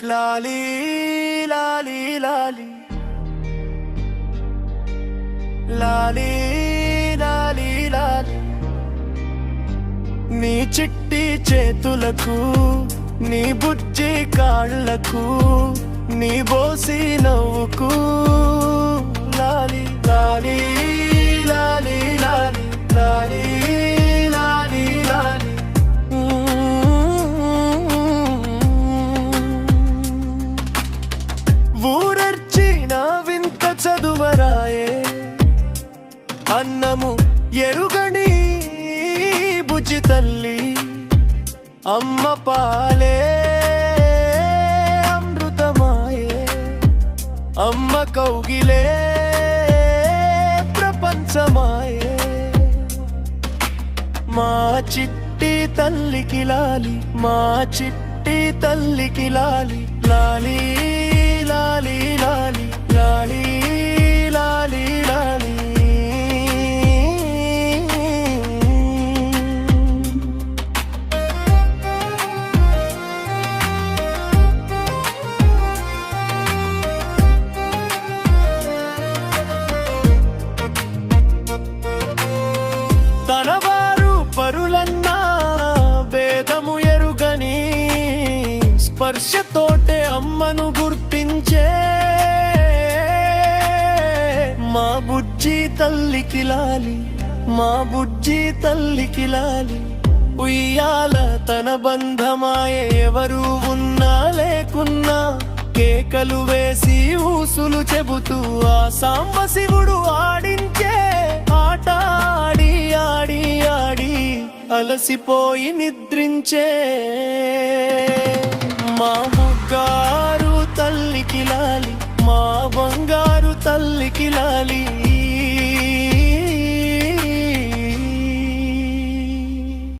లాలీ లాలీ లాలీ లాలీ లాలీ లాలీ నీ చిట్టి చేతులకు నీ బుజ్జి కాళ్ళకు నీ బోసి నవ్వుకు లాలీ లాలీ లాలీ లాలీ లాలీ లాలీ లాలీ ఊరర్చిన వింత చదువరాయే అన్నము ఎరుగని బుజ్జి తల్లి అమ్మ పాలే అమృతమాయే అమ్మ కౌగిలే ప్రపంచమాయే మా చిట్టి తల్లికి లాలి మా చిట్టి తల్లికి లాలి లాలి లాలి లాలి లాలి లాలి లాలి తనవారు పరులన్నా భేదము ఎరుగని స్పర్శతోటే అమ్మను గుర్తించే మా బుజ్జి తల్లికి లాలి మా బుజ్జి తల్లికి లాలి ఉయ్యాల తన బంధమాయ ఎవరు ఉన్నా లేకున్నా కేకలు వేసి ఊసులు చెబుతూ ఆ సాంబ శివుడు ఆడించే ఆట ఆడి ఆడి ఆడి అలసిపోయి నిద్రించే మా ముగ్గారు తల్లికి లాలి మా బంగారు తల్లికి లాలి